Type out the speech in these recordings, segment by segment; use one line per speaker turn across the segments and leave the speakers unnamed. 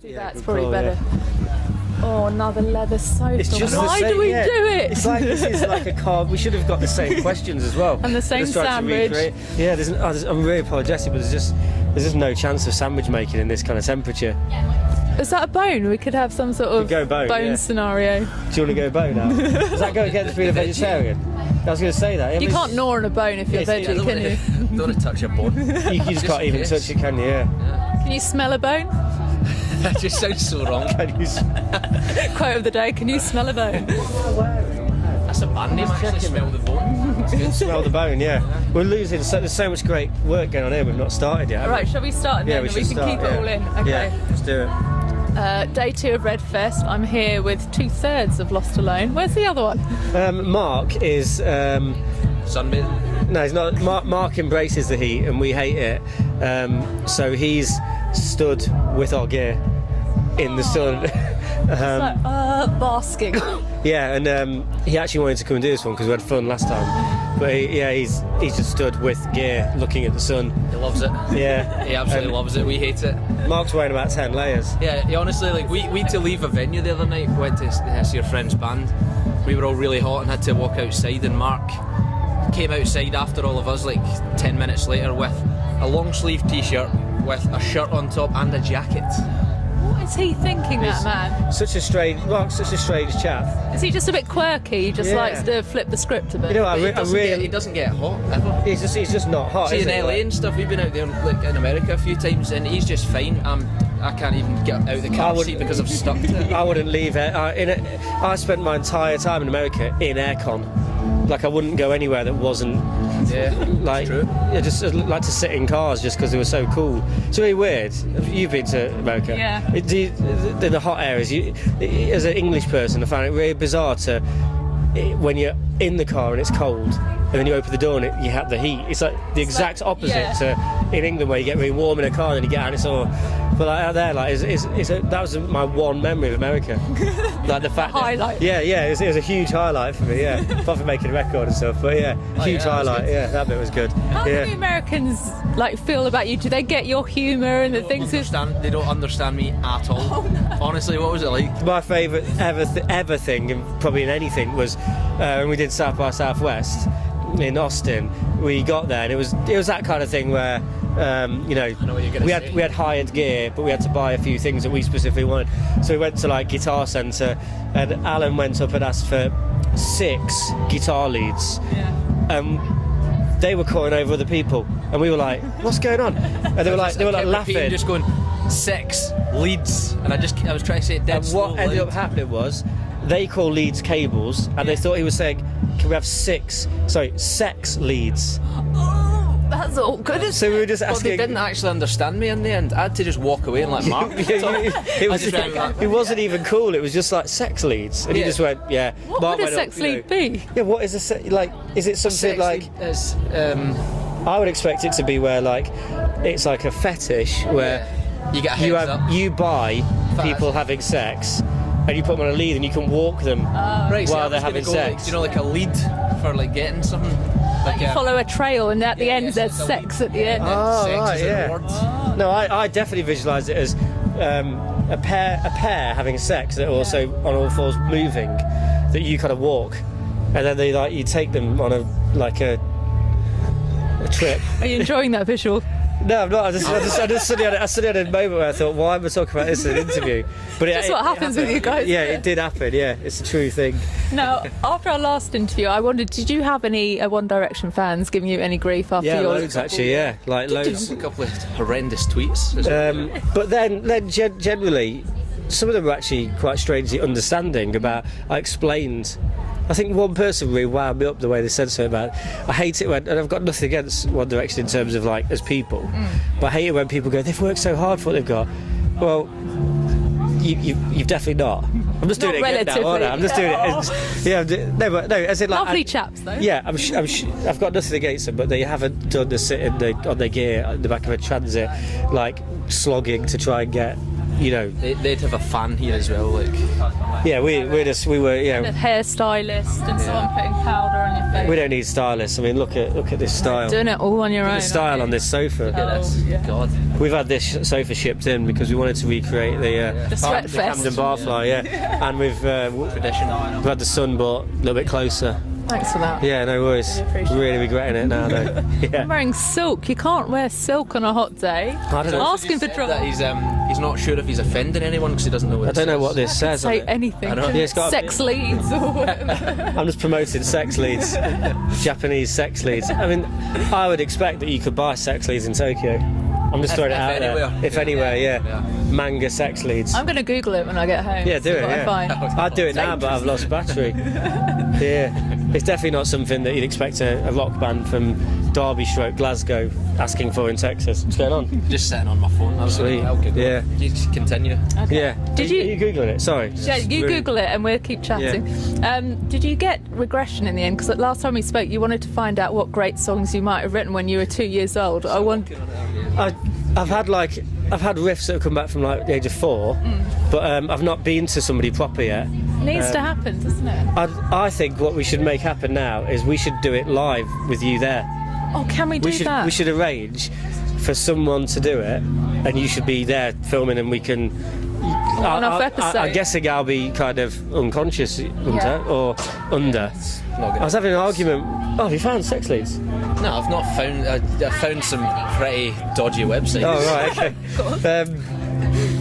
That's probably better. Oh, another leather sofa. Why do we do it?
It's like this is like a car. We should have got the same questions as well.
And the same sandwich.
Yeah, I'm really apologetic, but there's just no chance of sandwich making in this kind of temperature.
Is that a bone? We could have some sort of bone scenario.
Do you want to go bone now? Does that go against being a vegetarian? I was going to say that.
You can't gnaw on a bone if you're veggie, can you?
Don't want to touch a bone.
You just can't even touch it, can you? Yeah.
Can you smell a bone?
That just sounds so wrong.
Quote of the day, can you smell a bone?
That's a band name, actually, smell the bone.
Smell the bone, yeah. We're losing, there's so much great work going on here, we've not started yet.
Alright, shall we start then?
Yeah, we
can keep it all in. Okay.
Yeah, let's do it.
Day 2 of Redfest. I'm here with 2/3 of Lost Alone. Where's the other one?
Mark is...
Sunbathing?
No, he's not. Mark embraces the heat and we hate it. So he's stood with our gear in the sun.
Basking.
Yeah, and he actually wanted to come and do this one because we had fun last time. But he's just stood with gear looking at the sun.
He loves it.
Yeah.
He absolutely loves it. We hate it.
Mark's wearing about 10 layers.
Yeah, he honestly, like, we had to leave a venue the other night. We went to see our friend's band. We were all really hot and had to walk outside, and Mark came outside after all of us, like 10 minutes later, with a long sleeve t-shirt with a shirt on top and a jacket.
What is he thinking, that man?
Mark's such a strange chap.
Is he just a bit quirky? He just likes to flip the script a bit.
You know,
He doesn't get hot ever.
He's just not hot.
See, in LA and stuff, we've been out there, like in America a few times, and he's just fine. I can't even get out of the car seat because I'm stuck to it.
I wouldn't leave it. I spent my entire time in America in aircon. Like, I wouldn't go anywhere that wasn't.
Yeah,
like,
true.
I just like to sit in cars just because they were so cool. It's really weird. You've been to America.
Yeah.
The hot areas. As an English person, I found it really bizarre when you're in the car and it's cold, and then you open the door and you have the heat. It's like the exact opposite to in England, where you get really warm in a car and then you get out and it's all. But like out there, like that was my one memory of America. Like the fact.
Highlight.
It was a huge highlight for me. Yeah, apart from making a record and stuff, but huge highlight. Yeah, that bit was good.
How do the Americans feel about you? Do they get your humour and the things?
They don't understand me at all. Oh, no. Honestly, what was it like?
My favourite ever thing, and probably in anything, was when we did South by Southwest in Austin. We got there and it was that kind of thing where we had hired gear, but we had to buy a few things that we specifically wanted. So we went to like Guitar Centre, and Alan went up and asked for 6 guitar leads.
Yeah.
They were calling over other people, and we were like, "What's going on?" And they were like laughing,
just going 6 leads, and I was trying to say it dead
and
slow.
what ended up happening was they call leads cables, and they thought he was saying, "Can we have sex leads?"
Oh, that's awkward.
So we were just
Well,
asking.
they didn't actually understand me in the end. I had to just walk away and let Mark.
It wasn't even cool. It was just like sex leads, and he just went, "Yeah."
What
Mark
would a
went
sex lead be?
Yeah, what is like? Is it something like? I would expect it to be where like it's like a fetish where
you get up.
You buy people having sex, and you put them on a lead, and you can walk them while they're having sex.
Like a lead for like getting something. Like
you follow a trail, and at the end there's sex at the end.
Oh,
sex
right,
is a reward.
No, I definitely visualise it as a pair having sex that are also on all fours moving, that you kind of walk, and then you take them on a trip.
Are you enjoying that visual?
No, I'm not. I just suddenly had a moment where I thought, why am I talking about this in an interview? But
That's what happens with you guys.
Yeah, it did happen. Yeah, it's a true thing.
Now, after our last interview, I wondered, did you have any One Direction fans giving you any grief after
Yeah,
yours?
loads actually. Yeah, like loads.
A couple of horrendous tweets.
But then generally, some of them were actually quite strangely understanding about. I explained. I think one person really wound me up the way they said something about it. I hate it when, and I've got nothing against One Direction in terms of like as people, but I hate it when people go, "They've worked so hard for what they've got." Well, you've definitely not. I'm just doing it again now, aren't I? I'm just doing it. No, as in like
lovely chaps though.
Yeah, I've got nothing against them, but they haven't done the sit on their gear in the back of a transit, like slogging to try and get you know,
They'd have a fan here as well, like.
yeah, we were,
A hairstylist and someone putting powder on your face.
we don't need stylists. I mean, look at this style.
Doing it all on your own.
The style on this sofa.
Look at this.
yeah.
God.
We've had this sofa shipped in because we wanted to recreate the
Sweat Fest.
Camden Barfly, and we've
Tradition.
had the sun brought a little bit closer.
Thanks for that.
Yeah, no worries.
appreciate
Really regretting it now, though. Yeah.
I'm wearing silk. You can't wear silk on a hot day.
I don't know.
Asking for
That
trouble.
he's not sure if he's offending anyone because he doesn't know what
I don't know what
this
this says. on
Say
it.
anything.
I know.
Yeah, it's got-
Sex leads or whatever.
I'm just promoting sex leads, Japanese sex leads. I mean, I would expect that you could buy sex leads in Tokyo. I'm just throwing it out
anywhere.
there. If anywhere, yeah.
Yeah.
Manga sex leads.
I'm going to Google it when I get home.
Yeah, do
see
it.
what I
Yeah.
find.
I'd do it now, but I've lost battery. Yeah, it's definitely not something that you'd expect a rock band from Derby, Glasgow, asking for in Texas. What's going on?
Just sitting on my phone. That was
Sweet.
okay.
Yeah.
You continue.
Yeah.
Did
Are
you-
Are you googling it? Sorry.
Yeah, you
Rude.
Google it and we'll keep chatting. Did you get regression in the end? Because last time we spoke, you wanted to find out what great songs you might have written when you were 2 years old.
I've had riffs that have come back from like the age of 4, but I've not been to somebody proper yet.
Needs to happen, doesn't it?
I think what we should make happen now is we should do it live with you there.
Oh, can we do that?
We should arrange for someone to do it, and you should be there filming, and we can.
One-off episode.
I'm guessing I'll be kind of unconscious or under.
Not
I was having an argument. Oh, have you found sex leads?
No, I've not found. I found some pretty dodgy websites.
Oh right, okay.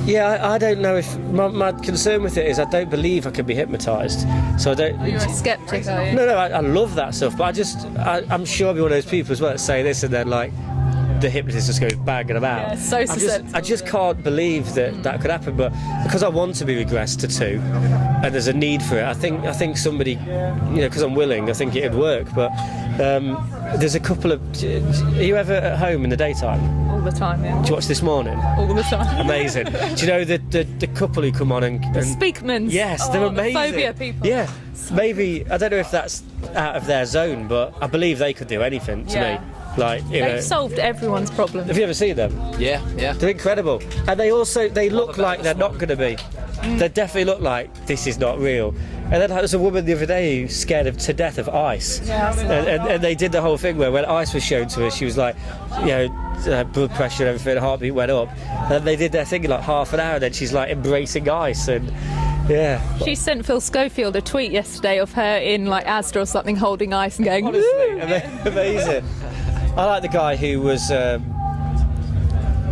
Yeah, I don't know if my concern with it is I don't believe I can be hypnotised, so I don't.
You're a skeptic, are you?
No, I love that stuff, but I'm sure I'll be one of those people as well that say this and then like the hypnotist just goes banging about.
Yeah, so susceptible.
I just can't believe that could happen, but because I want to be regressed to 2 and there's a need for it, I think somebody, because I'm willing, I think it'd work, but there's a couple of. Are you ever at home in the daytime?
All the time, yeah.
Did you watch This Morning?
All the time.
Amazing. Do you know the couple who come on and
Speakmans.
yes, they're
the
amazing.
phobia people.
Yeah, maybe I don't know if that's out of their zone, but I believe they could do anything to
Yeah.
me. Like,
They've solved everyone's problem.
have you ever seen them?
Yeah.
They're incredible, and they look like they're not going to be. They definitely look like this is not real. And then there was a woman the other day who's scared to death of ice, and they did the whole thing where when ice was shown to her, she was like, blood pressure and everything, heartbeat went up, and they did their thing in like half an hour, and then she's like embracing ice and. Yeah.
She sent Phil Schofield a tweet yesterday of her in like Asda or something holding ice and going,
Honestly,
"Woo!"
amazing. I like the guy who was,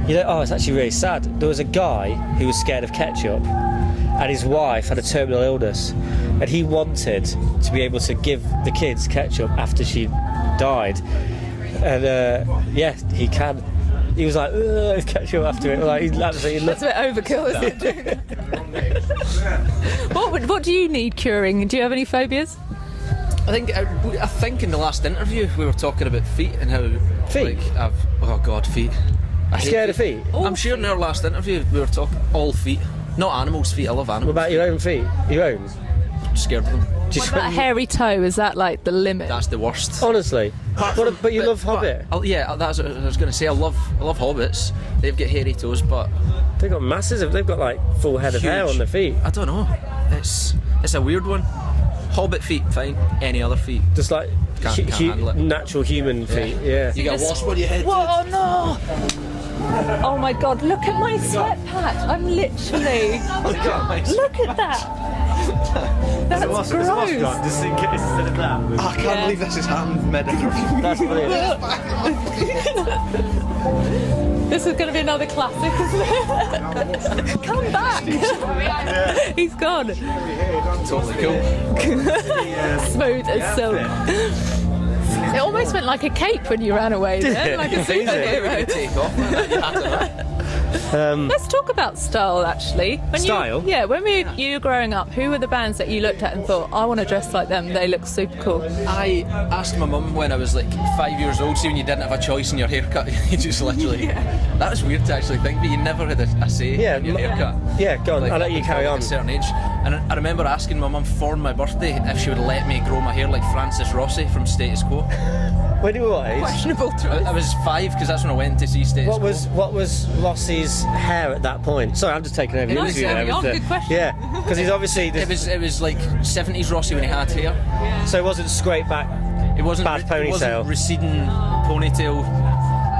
it's actually really sad. There was a guy who was scared of ketchup, and his wife had a terminal illness, and he wanted to be able to give the kids ketchup after she died. And he can. He was like, ketchup after it. Like, he's absolutely.
That's a bit overkill, isn't it? What do you need curing? Do you have any phobias?
I think in the last interview we were talking about feet and how
Feet?
Feet. I hate
Scared of feet?
I'm sure in our last interview we were talking all feet, not animals' feet. I love
What
animals.
about your own feet? Your own?
I'm scared of them.
What about hairy toe? Is that like the limit?
That's the worst.
Honestly. But you love Hobbit?
That's what I was going to say. I love hobbits. They've got hairy toes, but
They've got they've got like full head of hair
Huge.
on their feet.
I don't know. It's a weird one. Hobbit feet, fine. Any other feet.
Just like
Can't handle it.
natural human feet, yeah.
You got a wasp on your head.
Whoa, no! Oh my god, look at my sweat patch. I'm literally. Look at that. That's gross.
Just think instead of that.
I can't believe this has happened mid-interview.
That's brilliant.
This is going to be another classic, isn't it? Come back. He's gone.
Totally cool.
Smooth as silk. It almost went like a cape when you ran away then, like a superhero.
Take off. You had to know.
Let's talk about style, actually.
Style?
When you were growing up, who were the bands that you looked at and thought, I want to dress like them, they look super cool?
I asked my mum when I was like 5 years old, see when you didn't have a choice in your haircut, you just literally... That was weird to actually think, but you never had a say
Yeah,
in your haircut.
Yeah, go on,
Like,
I'll let you carry on.
At a certain age. And I remember asking my mum for my birthday if she would let me grow my hair like Francis Rossi from Status Quo.
When you were what age?
Questionable choice.
I was 5 because that's when I went to see Status
What was Rossi's hair at that point? Sorry, I'm just taking over the
Nice,
interview there.
carry on,
with the-
good question.
Yeah, because he's obviously.
It was like 70s Rossi when he had hair.
So it wasn't scraped back.
It wasn't
Bad
It
ponytail.
wasn't receding ponytail.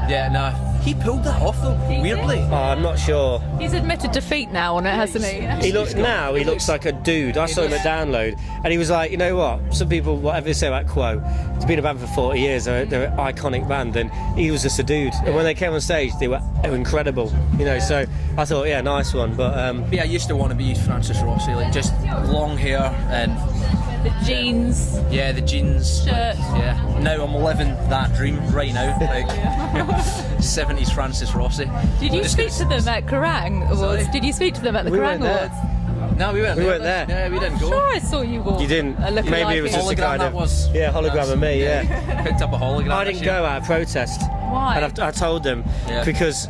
Yeah, nah. He pulled that off though. Weirdly.
Oh, I'm not sure.
He's admitted defeat now on it, hasn't he?
He looks like a dude. I saw him at Download, and he was like, you know what? Some people, whatever they say about Quo, it's been a band for 40 years. They're an iconic band, and he was just a dude. And when they came on stage, they were incredible. You know, so I thought, yeah, nice one. But
Yeah, I used to want to be Francis Rossi, like just long hair and
The jeans,
yeah, the jeans.
shirt.
Yeah. Now I'm living that dream right now, like 70s Francis Rossi.
Did you speak to them at Kerrang Awards?
Sorry?
Did you speak to them at the
We
Kerrang
weren't there.
Awards?
No, we weren't there. Yeah, we didn't go.
Sure, I saw you walk.
you didn't.
Looking
Maybe
like
it was just a
Hologram,
kind
that
of
was.
hologram of me. Yeah.
Picked up a hologram.
I
this
didn't
year.
go out of protest.
Why?
And I told them
Yeah.
because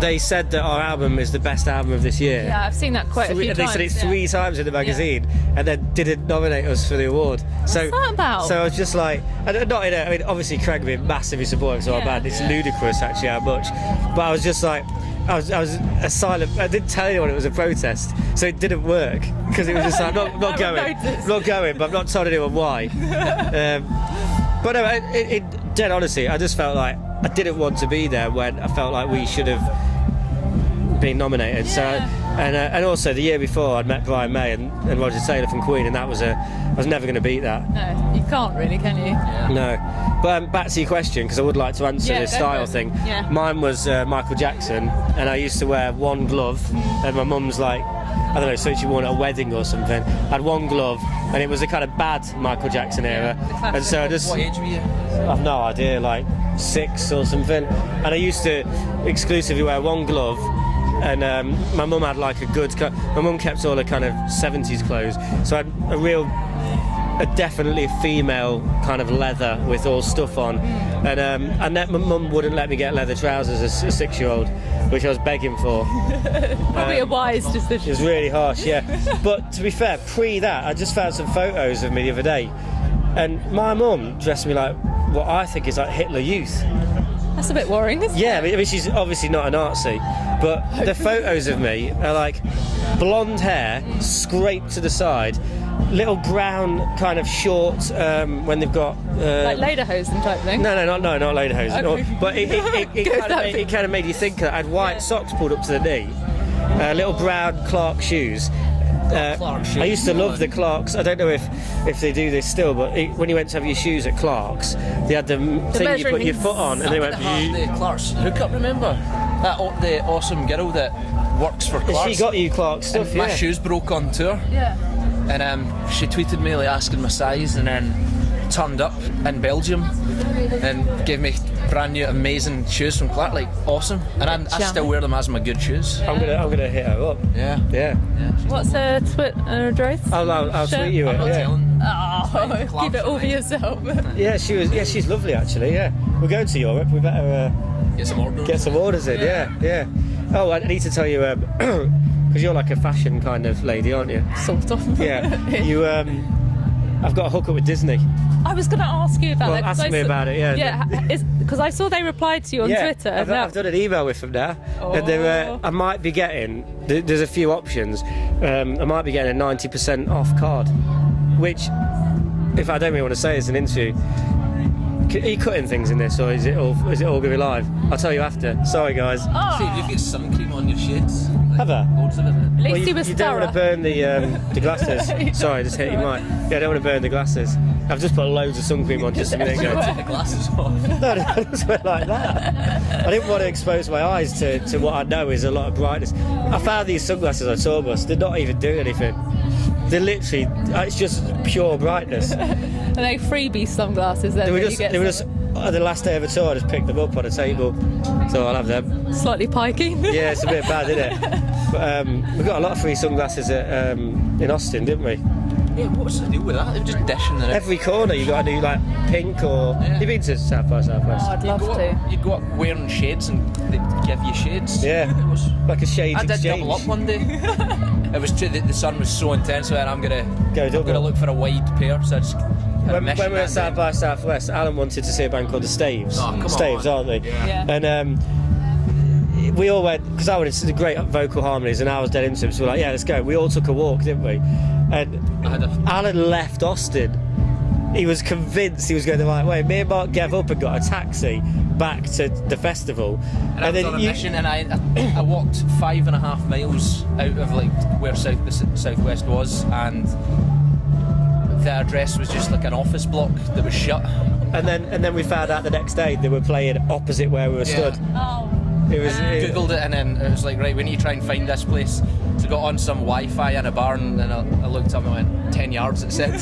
they said that our album is the best album of this year.
Yeah, I've seen that quite a few
They
times.
said it's
yeah.
3 times in the magazine, and then didn't nominate us for the award. So,
that about?
So I was just like, and not in a, I mean, obviously Craig being massively supportive of our
Yeah.
band. It's ludicrous actually how much, but I was just like, I was a silent. I didn't tell anyone it was a protest, so it didn't work because it was just like I'm not
Haven't
going,
noticed.
not going, but I've not told anyone why. But no, dead honestly, I just felt like I didn't want to be there when I felt like we should have been nominated.
Yeah.
So, and also the year before I'd met Brian May and Roger Taylor from Queen, and that was I was never going to beat that.
No, you can't really, can you?
No. But back to your question, because I would like to answer
Yeah,
this
go
style
for it.
thing.
Yeah.
Mine was Michael Jackson, and I used to wear one glove, and my mum's like, I don't know, so she wore it at a wedding or something. I had one glove, and it was the kind of bad Michael Jackson era.
the
And so I just,
What age were you?
I've no idea, like 6 or something. And I used to exclusively wear one glove. And my mum had like my mum kept all her kind of 70s clothes. So I had a definitely female kind of leather with all stuff on. And my mum wouldn't let me get leather trousers as a 6-year-old, which I was begging for.
Probably a wise
It
decision.
was really harsh, yeah. But to be fair, pre that, I just found some photos of me the other day. And my mum dressed me like what I think is like Hitler Youth.
That's a bit worrying, isn't
Yeah,
it?
I mean, she's obviously not a Nazi, but the photos of me are like blonde hair, scraped to the side, little brown kind of short when they've got
Like lederhosen type thing.
no, not lederhosen.
Okay.
But it kind of made you think that I had white socks pulled up to the knee, little brown Clark shoes.
Clark shoes.
I used to love the Clarks. I don't know if they do this still, but when you went to have your shoes at Clarks, they had the thing you put your foot on, and they went.
The Clark's hookup, remember? The awesome girl that works for Clark's.
She got you Clarks stuff,
My
yeah.
shoes broke on tour,
Yeah.
and she tweeted me like asking my size, and then turned up in Belgium and gave me brand new amazing shoes from Clark, like awesome. And I still wear them as my good shoes.
I'm gonna hit her up.
Yeah.
Yeah.
What's her Twitter address?
I'll
Sure.
tweet you it.
I'm not
Yeah.
telling.
Oh, keep it all for yourself.
Yeah, she was. Yeah, she's lovely actually. Yeah, we're going to Europe. We better
Get some orders.
get some orders in. Yeah. Oh, I need to tell you because you're like a fashion kind of lady, aren't you?
Sort of.
Yeah. You I've got a hookup with Disney.
I was going to ask you about
Well,
that. 'cause
ask
I
me
saw-
about it, yeah.
Yeah, because I saw they replied to you on
Yeah,
Twitter.
I've,
and that-
I've done an email with them now, and they're, I might be getting. There's a few options. I might be getting a 90% off card, which, if I don't really want to say, it's an interview. Are you cutting things in this, or is it all going to be live? I'll tell you after. Sorry, guys.
See, you've got sun cream on your shades. Like,
Have I?
Loads of it.
At least
Well,
he was
you don't want to
thorough.
burn the glasses. Sorry, I just hit you mic. Yeah, I don't want to burn the glasses. I've just put loads of sun cream on just a minute ago.
Take the glasses off.
No, it doesn't work like that. I didn't want to expose my eyes to what I know is a lot of brightness. I found these sunglasses on tour bus. They're not even doing anything. They're literally, it's just pure brightness.
And they freebie sunglasses then.
They were
when you
just,
get
they were
some.
just the last day of a tour. I just picked them up on a table, so I'll have them.
Slightly pikey.
Yeah, it's a bit bad, isn't it? But we got a lot of free sunglasses at, in Austin, didn't we?
Yeah, what's the deal with that? They were just dishing it.
Every corner you got a new like pink or.
Yeah.
You've been to South by Southwest?
Oh, I'd love to.
You'd go up wearing shades and they'd give you shades.
Yeah.
It was,
Like a shades
I did
exchange.
double up one day. It was true that the sun was so intense, and I'm gonna
Go double.
look for a wide pair, so I just
when we were at South by Southwest, Alan wanted to see a band called the Staves.
Oh, come
Staves,
on.
aren't they?
Yeah.
And we all went, because I wanted to see the great vocal harmonies, and I was dead into them, so we're like, yeah, let's go. We all took a walk, didn't we? And Alan left Austin. He was convinced he was going the right way. Me and Mark gave up and got a taxi back to the festival.
And I was on a mission, and I walked 5.5 miles out of like where the Southwest was, and the address was just like an office block that was shut.
And then we found out the next day they were playing opposite where we were stood.
Oh.
It was.
Googled it, and then it was like, right, we need to try and find this place. So got on some Wi-Fi in a barn, and I looked up and went 10 yards. It said.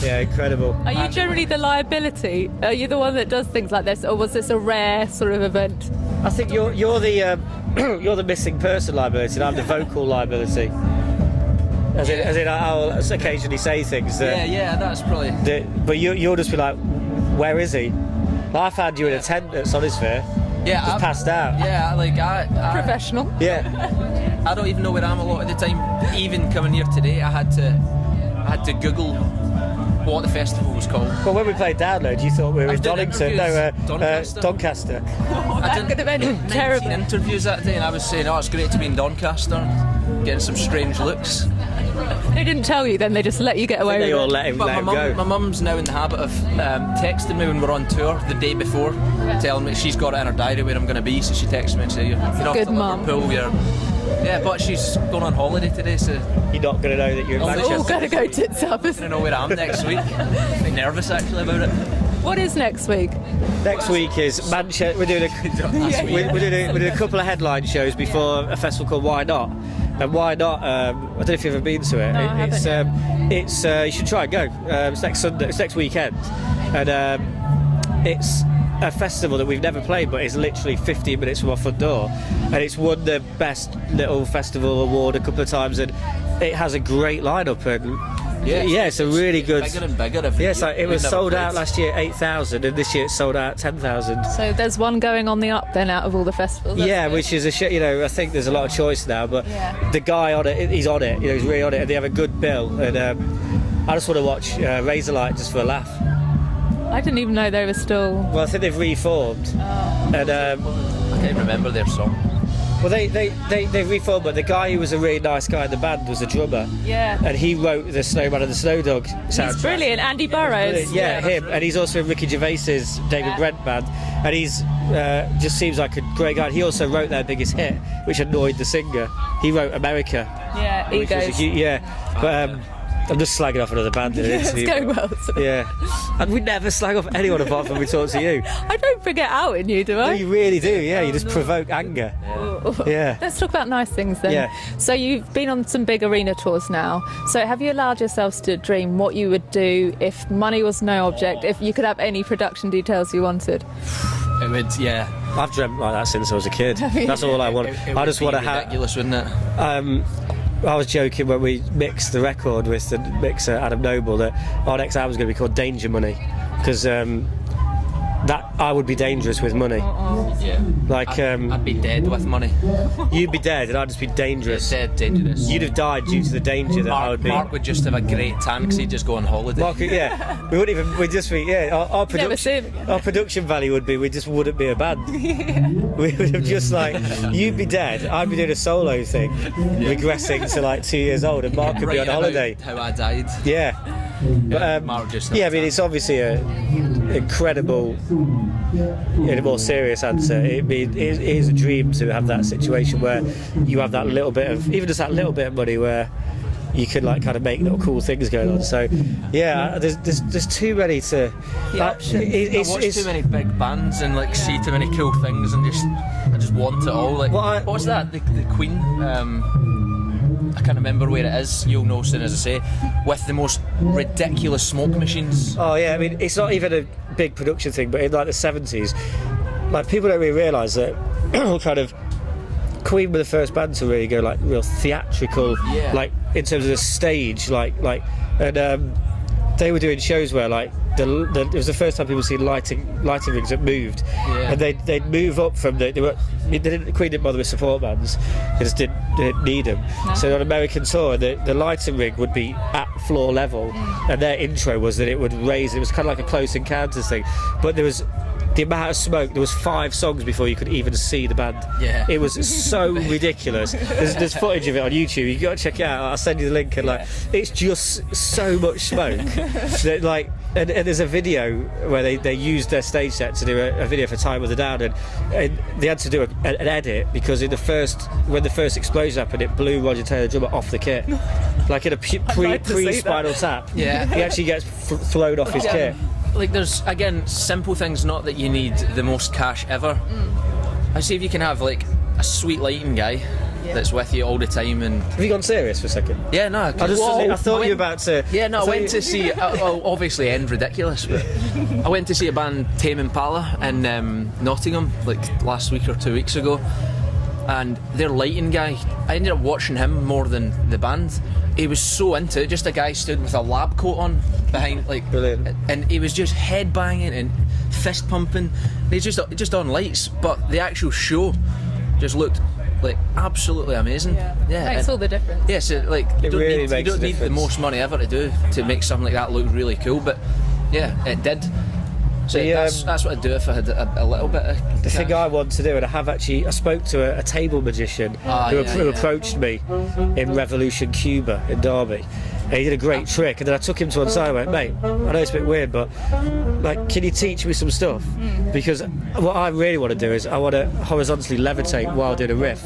Yeah, incredible.
Are you generally the liability? Are you the one that does things like this, or was this a rare sort of event?
I think you're the you're the missing person liability, and I'm the vocal liability. As in, I'll occasionally say things that.
Yeah, that's probably.
But you'll just be like, where is he? I found you in a tent at Sonisphere.
Yeah,
just passed out.
Yeah, like I
Professional.
Yeah.
I don't even know where I am a lot of the time. Even coming here today, I had to Google what the festival was called.
Well, when we played Download, you thought we were in Donington. No,
Doncaster.
Doncaster.
That could have been
19
terrible.
interviews that day, and I was saying, oh, it's great to be in Doncaster, getting some strange looks.
They didn't tell you, then they just let you get away with
They all
it.
let him
But
go.
my mum's now in the habit of texting me when we're on tour the day before, telling me she's got it in her diary where I'm going to be, so she texts me and says, you're off
good
to
mum.
Liverpool, yeah, but she's going on holiday today, so
You're not going to know that you're in
Oh,
Manchester.
All gotta go tits up.
I don't know where I am next week. I'm quite nervous actually about it.
What is next week?
Next week is Manchester. We're doing we're doing a couple of headline shows before a festival called Why Not. And Why Not? I don't know if you've ever been to it.
No, I haven't
It's you should try and go. It's next Sunday. It's next weekend, and it's a festival that we've never played, but it's literally 15 minutes from our front door, and it's won the best little festival award a couple of times, and it has a great lineup. And yeah, it's a really good.
Bigger and bigger every
Yes,
year.
it was
We've never
sold out
played.
last year 8,000, and this year it's sold out 10,000.
So there's one going on the up then out of all the festivals. That's
Yeah,
good.
which is a shit. I think there's a lot of choice now, but
Yeah.
the guy on it, he's on it. He's really on it, and they have a good bill. And I just want to watch Razorlight just for a laugh.
I didn't even know they were still.
Well, I think they've reformed, and
I can't remember their song.
well, they reformed. But the guy who was a really nice guy in the band was a drummer,
Yeah.
and he wrote the Snowman and the Snow Dog soundtrack.
He's brilliant. Andy Burrows.
Yeah, him, and he's also in Ricky Gervais's David
Yeah.
Brent band, and he's just seems like a great guy. He also wrote their biggest hit, which annoyed the singer. He wrote America,
Yeah,
which was a
egos.
huge, but I'm just slagging off another band in an
It's
interview.
going well.
Yeah, and we never slag off anyone apart from we talk to you.
I don't forget out in you, do
No,
I?
you really do. Yeah, you just provoke anger. Yeah.
Let's talk about nice things then.
Yeah.
So you've been on some big arena tours now. So have you allowed yourselves to dream what you would do if money was no object, if you could have any production details you wanted?
It would, yeah.
I've dreamt like that since I was a kid. That's all I want.
It
I just
would
want
be
to have.
ridiculous, wouldn't it?
I was joking when we mixed the record with the mixer Adam Noble that our next album's going to be called Danger Money, because that I would be dangerous with money.
Yeah.
Like
I'd be dead with money.
you'd be dead and I'd just be dangerous.
Dead, dangerous.
You'd have died due to the danger that I would be.
Mark would just have a great tan because he'd just go on holiday.
Mark, yeah, we wouldn't even. We'd just be. Yeah, our
Never see him
production.
again.
Our production value would be. We just wouldn't be a band. We would have just like you'd be dead. I'd be doing a solo thing, regressing to like 2 years old, and Mark could be on
Writing
holiday.
about how I died.
Yeah. But
Mark just
yeah, I mean, it's obviously an incredible. In a more serious answer, it is a dream to have that situation where you have that little bit of, even just that little bit of money where you can like kind of make little cool things going on. So yeah, there's too many to.
options.
I watch too many big bands and like see too many cool things and I just want it all. Like
Well,
what's that? The Queen. I can't remember where it is. You'll know soon as I say. With the most ridiculous smoke machines.
Oh yeah, I mean it's not even a big production thing, but in like the 70s, like people don't really realise that kind of Queen were the first band to really go like real theatrical,
Yeah.
like in terms of the stage, and they were doing shows where like it was the first time people seen lighting rigs that moved, and they'd move up from the Queen didn't bother with support bands, they just didn't need them. So on American tour, the lighting rig would be at floor level, and their intro was that it would raise. It was kind of like a Close Encounters thing, but there was. The amount of smoke, there was 5 songs before you could even see the band.
Yeah.
It was so ridiculous. There's footage of it on YouTube. You got to check it out. I'll send you the link. And it's just so much smoke. That, and there's a video where they used their stage set to do a video for Time of the Down, and they had to do an edit because when the first explosion happened, it blew Roger Taylor, the drummer, off the kit, like in a pre-Spinal Tap.
Yeah.
He actually gets thrown off his kit.
Like, there's, again, simple things, not that you need the most cash ever. I see if you can have, like, a sweet lighting guy that's with you all the time. And
Have you gone serious for a second?
yeah, no,
I thought you were about to.
yeah, no, I went to see, well, obviously end ridiculous, but I went to see a band, Tame Impala, in Nottingham, like last week or 2 weeks ago, and their lighting guy, I ended up watching him more than the band. He was so into it, just a guy stood with a lab coat on behind, like,
Brilliant.
and he was just head banging and fist pumping. He's just on lights, but the actual show just looked like absolutely amazing.
Makes
and-
all the difference.
yeah, so like you don't
really
need, you
makes
don't
a
need the
difference.
most money ever to make something like that look really cool, but yeah, it did. So that's what I'd do if I had a little bit of
The thing
cash.
I want to do, and I spoke to a table magician who approached me in Revolution Cuba in Derby. And he did a great trick, and then I took him to one side and went, mate, I know it's a bit weird, but like, can you teach me some stuff? Because what I really want to do is I want to horizontally levitate while doing a riff.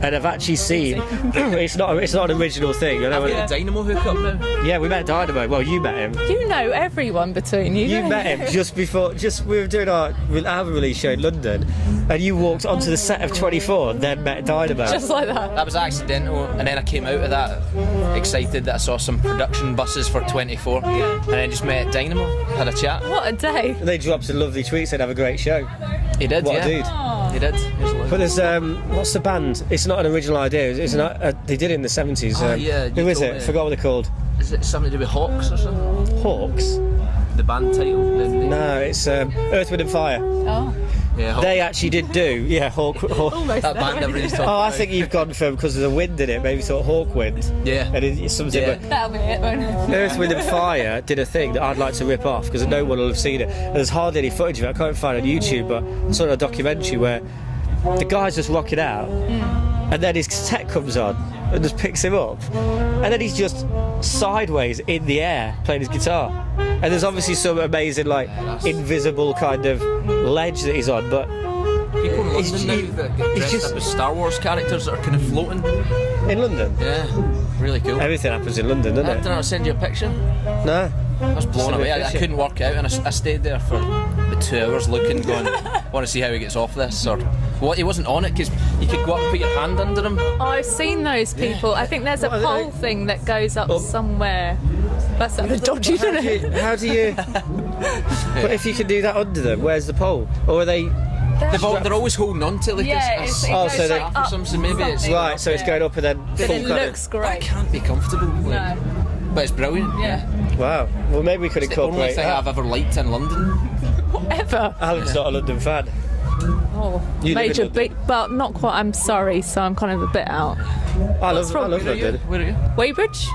And I've actually seen it's not an original thing.
I've got a dynamo hookup now.
Yeah, we met Dynamo. Well, you met him.
You know everyone between you.
You met him just before. We were doing our album release show in London, and you walked onto the set of 24, and then met Dynamo.
Just like that.
That was accidental, and then I came out of that excited that I saw some production buses for 24, and then just met Dynamo, had a chat.
What a day.
And they dropped some lovely tweets saying, "Have a great show."
He did,
What
yeah.
a dude.
He did. He was lovely.
But there's what's the band? It's not an original idea. It's not. They did it in the 70s.
Oh, yeah, you
Who is
told
it?
me.
Forgot what they're called.
Is it something to do with Hawks or something?
Hawks?
The band title?
No, it's Earth, Wind and Fire.
Oh.
Yeah, Hawks.
They actually did do. Yeah, Hawk.
Almost
That
there.
band everybody's talking
Oh, I
about.
think you've gone for because of the wind in it. Maybe thought Hawk Wind.
Yeah.
And it's something.
Yeah.
But
That'll be it, won't it?
Earth, Wind and Fire did a thing that I'd like to rip off because no one will have seen it. And there's hardly any footage of it. I can't find it on YouTube, but I saw a documentary where the guy's just rocking out, and then his tech comes on and just picks him up, and then he's just sideways in the air playing his guitar. And there's obviously some amazing, like, invisible kind of ledge that he's on, but
People in
It's
London now
ju-
that get
it's
dressed
just-
up as Star Wars characters that are kind of floating.
in London,
Yeah, really cool.
everything happens in London, doesn't
Did
it?
I send you a picture?
No.
I was blown
Send me a
away. I
picture.
couldn't work out, and I stayed there for about 2 hours looking, going, want to see how he gets off this, or what. He wasn't on it because you could go up and put your hand under him.
Oh, I've seen those people. I think there's a
What are they?
pole thing that goes up somewhere. That sounded dodgy, didn't it?
How do you? But if you can do that under them, where's the pole? Or are they?
They're always holding on to like
Yeah,
this.
it
Oh,
goes
so they-
like
or
up
something, maybe it's
something.
Right, so it's going up and then
But
full
it
kind
looks
I
great.
can't be comfortable. Like,
No.
but it's brilliant.
Yeah.
Wow. Well, maybe we could
It's the only
incorporate
thing
that.
I've ever liked in London.
Whatever.
Alan's not a London fan.
Oh,
You live in
major
London?
big, but not quite. I'm sorry, so I'm kind of a bit out.
I
What's
love
wrong?
London.
Where are you?
Weybridge?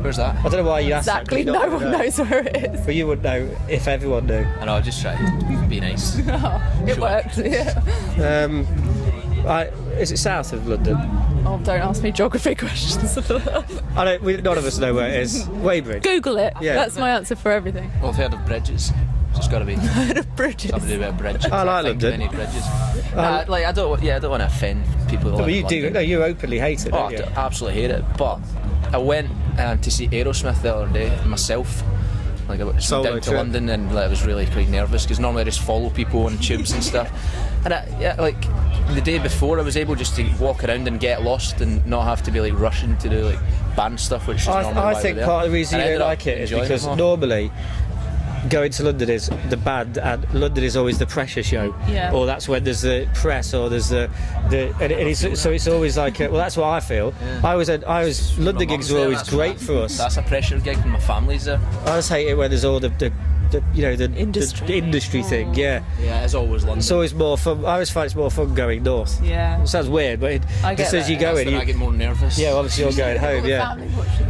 Where's that?
I don't know why you asked
Exactly.
that. 'cause
No
you don't
one
know.
knows where it is.
But you would know if everyone knew.
I know, I just try to be nice.
It worked. Yeah.
Is it south of London?
Oh, don't ask me geography questions.
I don't. None of us know where it is. Weybridge.
Google it.
Yeah.
That's my answer for everything.
Well, I've heard of bridges. So it's got to be something
The bridges.
to do with a bridge.
I like
think of
London.
Any bridges? I don't want to offend people. That
But
live
you
in
do.
London.
No, you openly hate it.
Oh,
Don't
I
you?
do absolutely hate it. But I went to see Aerosmith the other day myself. Like I went
Solo
down to
trip.
London and I was really quite nervous because normally I just follow people on tubes and stuff. And like the day before, I was able just to walk around and get lost and not have to be like rushing to do like band stuff, which is normally why
I
we're
think
there.
part of the reason
And I
you don't
ended up
like it is
enjoying
because
more.
normally going to London is the band, and London is always the pressure show.
Yeah.
Or that's when there's the press, or there's and it's always like well, that's what I feel.
Yeah.
I was London
My
gigs
mum's
were
there,
always
that's
great
why-
for us.
That's a pressure gig and my family's there.
I just hate it when there's all the
Industry.
the industry thing. Yeah.
Yeah, it's always London.
It's always more fun. I always find it's more fun going north.
Yeah.
It sounds weird, but
I
just
get
as you
that.
go
That's
in,
when I get more nervous.
yeah, well, obviously you're going home. Yeah.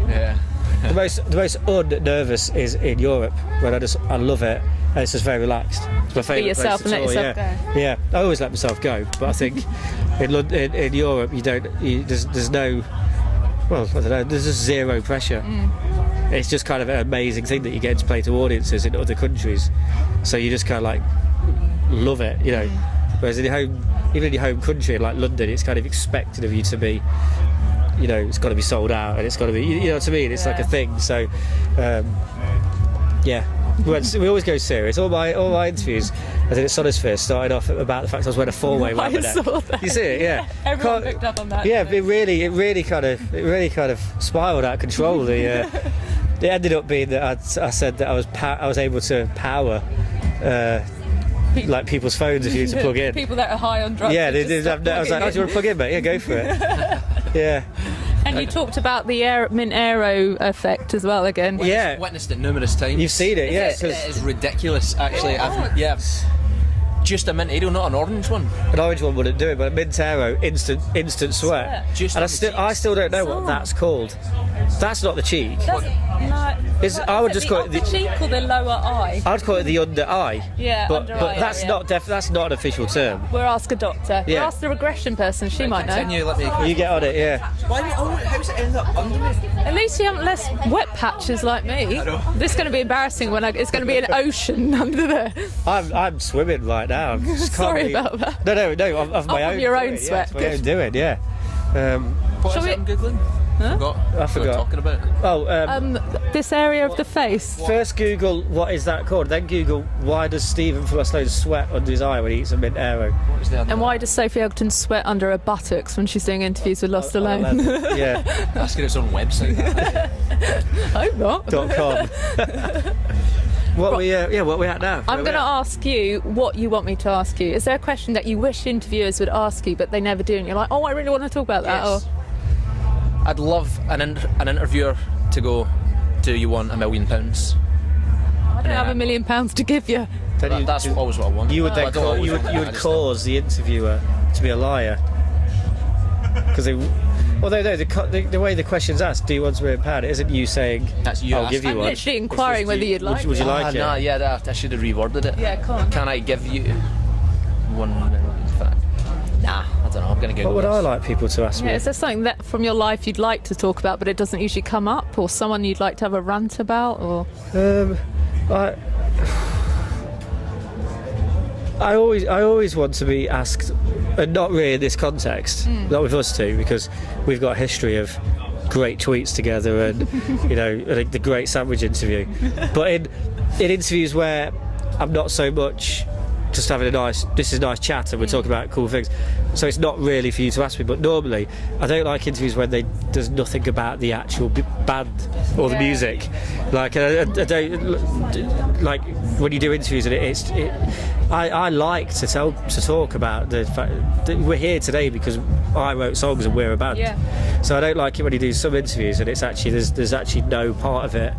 Yeah.
The most unnervous is in Europe, when I love it, and it's just very relaxed. It's my favourite
yourself
place to
and let
tour,
yourself
yeah. I always let myself go, but I think in Europe there's no, well, I don't know, there's just zero pressure. It's just kind of an amazing thing that you get to play to audiences in other countries, so you just kind of like love it, you know. Whereas even in your home country, like London, it's kind of expected of you to be, you know, it's got to be sold out, and it's got to be, you know what I mean? It's like a thing. So, yeah. We always go serious. All my interviews, I think at Sonosphere, started off about the fact I was wearing a four-way around my neck. You see it, yeah.
Everyone picked up on that.
Yeah, it really kind of spiraled out of control. It ended up being that I said that I was able to power. Like people's phones if you need to plug in.
People that are high on drugs.
Yeah, they did. I was like, "Oh, do you want to plug in, mate? Yeah, go for it." Yeah.
And you talked about the Mint Aero effect as well again.
Yeah.
Witnessed it numerous times.
You've seen it, yeah.
It is ridiculous, actually. Just a mint Aero, not an orange one.
An orange one wouldn't do it, but a Mint Aero, instant sweat.
Just
and
on
I
the
still don't know what that's called. That's not the cheek. I would just call it
the cheek or the lower eye.
I would call it the under eye.
Yeah,
but
under
but
eye
that's
area.
that's not an official term.
We'll ask a doctor.
Yeah.
We'll ask the regression person. She might know.
Continue, let me.
You get on it, yeah.
How's it end up under me?
At least you haven't less wet patches like me. This is going to be embarrassing when it's going to be an ocean under there.
I'm swimming right now.
Sorry about that.
No, of my own.
Of your own
doing,
sweat.
Yeah, it's my own doing, yeah.
What
Shall
is
we-
it I'm Googling?
Huh?
I forgot.
What we're talking about.
Oh,
This area of the face.
first Google what is that called, then Google why does Stephen from Sloan sweat under his eye when he eats a Mint Aero.
What is the
And why does Sophie Eggleton sweat under her buttocks when she's doing interviews with Lost Alone?
Yeah.
asking its own website?
Hope not.
.com. What we at now?
I'm going to ask you what you want me to ask you. Is there a question that you wish interviewers would ask you, but they never do, and you're like, oh, I really want to talk about that?
Yes. I'd love an interviewer to go, do you want £1 million?
I don't have £1 million to give you.
That's always what I want.
You would
Well, I
then
don't always want that,
you
I
would
just
cause the interviewer to be a liar because they. Although no, the way the question's asked, do you want £1 million? It isn't you saying,
That's you
I'll give you
I'm
one.
literally inquiring whether you'd like
Would you
it.
like it?
Nah, yeah, I should have reworded it.
Yeah, come on.
Can I give you £1 million? Nah, I don't know. I'm going to go.
What would I like people to ask
Yeah,
me?
is there something that from your life you'd like to talk about, but it doesn't usually come up, or someone you'd like to have a rant about, or
I always want to be asked, and not really in this context, not with us two, because we've got a history of great tweets together and you know the great sandwich interview. But in interviews where I'm not so much just having a nice chat and we're talking about cool things, so it's not really for you to ask me. But normally I don't like interviews when there's nothing about the actual band or the music. Like I don't like when you do interviews and I like to talk about the fact that we're here today because I wrote songs and we're a band.
Yeah.
So I don't like it when you do some interviews and it's actually there's actually no part of it.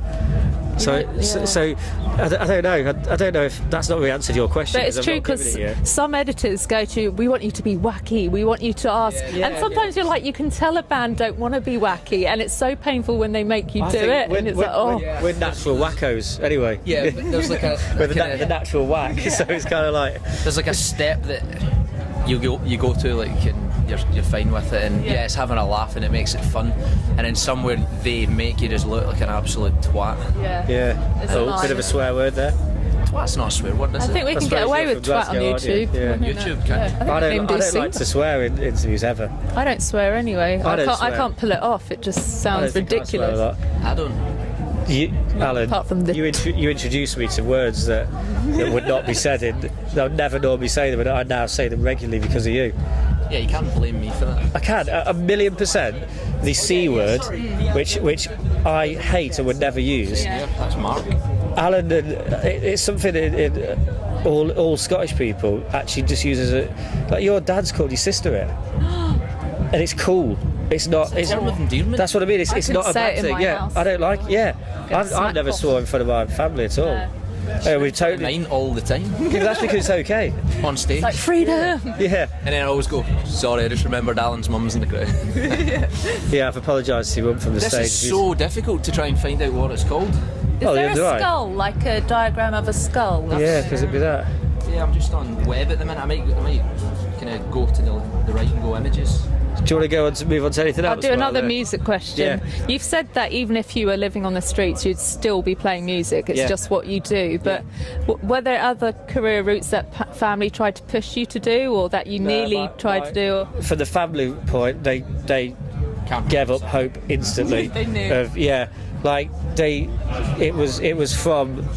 So I don't know. I don't know if that's not really answered your question.
but it's true because some editors go to, we want you to be wacky, we want you to ask, and sometimes you're like, you can tell a band don't want to be wacky, and it's so painful when they make you do it, and it's like, oh.
We're natural wackos anyway.
Yeah, but there's like a
We're the natural whack, so it's kind of like
there's like a step that you go to, like, and you're fine with it, and yeah, it's having a laugh and it makes it fun, and then somewhere they make you just look like an absolute twat.
yeah.
It's
Oh,
nice.
bit of a swear word there.
Twat's not a swear word, is
I
it?
think we can
I
get
suppose
away
you're
with
from
twat on
Glasgow, aren't you?
YouTube.
Yeah.
YouTube, can you?
I don't
DC.
like to swear in interviews ever.
I don't swear anyway.
I don't
I
swear.
can't pull it off. It just
I don't
sounds
think I swear a
ridiculous.
lot.
I don't.
Alan,
apart from the-
you introduced me to words that would not be said in. I would never normally say them, and I now say them regularly because of you.
Yeah, you can't blame me for that.
I can 1,000,000%. The C word, which I hate and would never use.
Yeah, that's Mark.
Alan, it's something in all Scottish people actually just uses it. Like your dad's called your sister it, and it's cool. It's not. It's
term of endearment.
That's what I mean. It's
couldn't
not a
say
bad
it in
thing.
my
Yeah,
house.
I don't like. Yeah,
Get
I've
smacked
never
off.
swore in front of my family at all.
No.
We've totally.
Mine all the time
Yeah, that's because it's okay.
on stage.
Like freedom.
Yeah,
And then I always go, sorry, I just remembered Alan's mum's in the crowd.
yeah. I've apologised to you from the
This
stage.
is so difficult to try and find out what it's called.
Is there
yeah, do I.
a skull, like a diagram of a skull?
Yeah, because it'd be that.
Yeah, I'm just on web at the minute. I might kind of go to the right and go images.
Do you want to move on to anything
I'll
else?
do another
Marla?
music question.
Yeah.
You've said that even if you were living on the streets, you'd still be playing music. It's
Yeah.
just what you do. But were there other career routes that family tried to push you to do, or that you nearly tried to do?
For the family point, they gave up hope instantly.
They knew.
It was from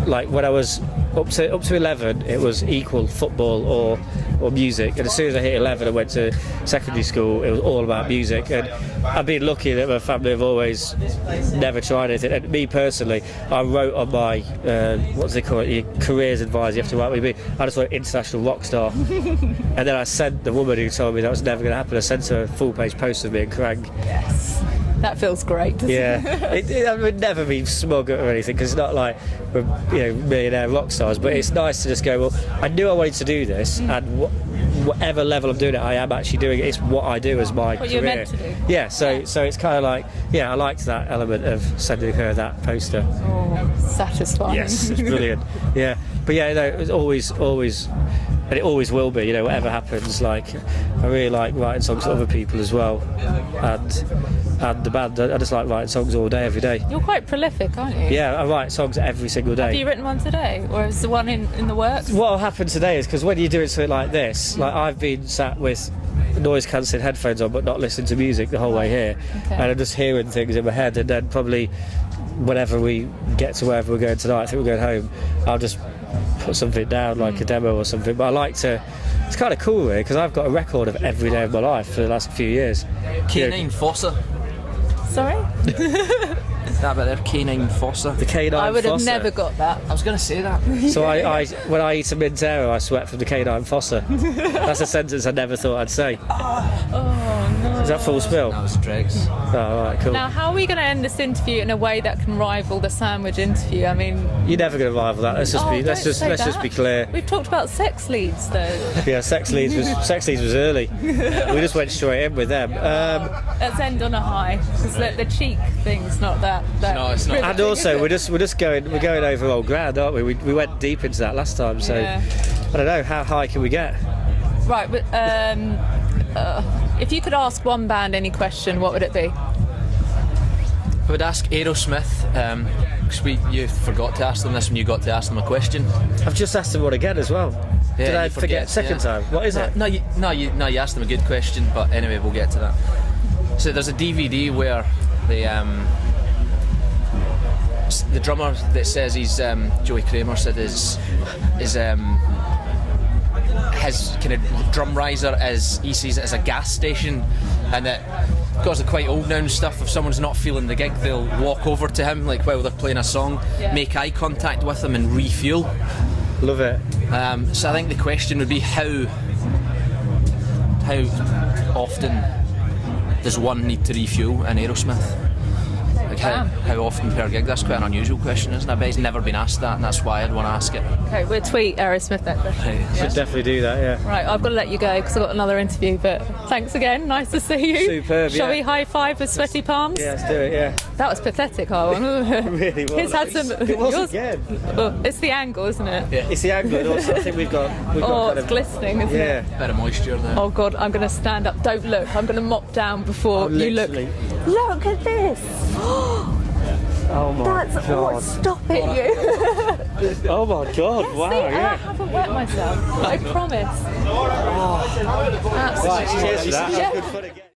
like when I was up to 11, it was equal football or music, and as soon as I hit 11 I went to secondary school. It was all about music, and I've been lucky that my family have always never tried anything. And me personally, I wrote on my what do they call it, your careers advisor, you have to write with me, I just wrote international rock star. And then I sent the woman who told me that was never going to happen, I sent her a full page post of me and Crank.
Yes. That feels great. doesn't it?
Yeah, I would never be smug or anything, because it's not like we're millionaire rock stars, but it's nice to just go, well, I knew I wanted to do this, and whatever level I'm doing it, I am actually doing it. It's what I do as my
What
career.
you're meant to do.
Yeah, so it's kind of like, I liked that element of sending her that poster.
Oh, satisfying.
Yes, it's brilliant. Yeah, but it's always, and it always will be. Whatever happens, like I really like writing songs for other people as well, and the band. I just like writing songs all day, every day.
You're quite prolific, aren't you?
Yeah, I write songs every single day.
Have you written one today, or is the one in the works?
What will happen today is, because when you're doing something like this, like I've been sat with noise cancelling headphones on but not listening to music the whole way here, and I'm just hearing things in my head, and then probably whenever we get to wherever we're going tonight, I think we're going home, I'll just put something down, like a demo or something. But I like to, it's kind of cool really, because I've got a record of every day of my life for the last few years.
Canine Fossa.
Sorry?
That bit there, canine fossa.
The canine
I would have
fossa.
never got that.
I was going to say that.
So I when I eat a mint arrow, I sweat from the canine fossa. That's a sentence I never thought I'd say.
Oh no.
Is that full spill?
That was dregs.
Oh, all right, cool.
Now, how are we going to end this interview in a way that can rival the sandwich interview? I mean,
You're never going to rival that. Let's just let's just be clear.
We've talked about sex leads, though.
Yeah, sex leads was early. We just went straight in with them.
Let's end on a high, because the cheek thing's not that.
No, it's not.
And also, we're going over old ground, aren't we? We went deep into that last time, so
Yeah.
I don't know, how high can we get?
Right, but if you could ask one band any question, what would it be?
I would ask Aerosmith, because you forgot to ask them this when you got to ask them a question.
I've just asked them one again as well.
Yeah,
Did I
you
forget second time? What is it?
No, you asked them a good question, but anyway, we'll get to that. So there's a DVD where the drummer that says he's Joey Kramer said his kind of drum riser he sees it as a gas station, and that because they're quite old now and stuff, if someone's not feeling the gig, they'll walk over to him like while they're playing a song, make eye contact with him and refuel.
Love it.
So I think the question would be how often does one need to refuel in Aerosmith? Like how often per gig? That's quite an unusual question, isn't it? But it's never been asked that, and that's why I'd want to ask it.
Okay, we'll tweet Aerosmith that question.
Should definitely do that, yeah.
Right, I've got to let you go because I've got another interview, but thanks again, nice to see you.
Superb,
Shall
yeah.
we high five with sweaty palms?
Yeah, let's do it, yeah.
That was pathetic, Owen.
It really was.
His had some.
It was
yours-
again.
Oh, it's the angle, isn't it?
Yeah.
It's the angle, and also I think we've got
Oh,
kind
it's
of,
glistening, isn't
yeah.
it?
Bit of moisture there.
Oh God, I'm going to stand up. Don't look. I'm going to mop down before you look.
Literally.
Look at this.
Oh my
That's
god.
oh, stop it, you.
Oh my god, wow,
See, I
yeah.
haven't wet myself. I promise.
Right, cheers for that.
Yeah.
That was good fun again.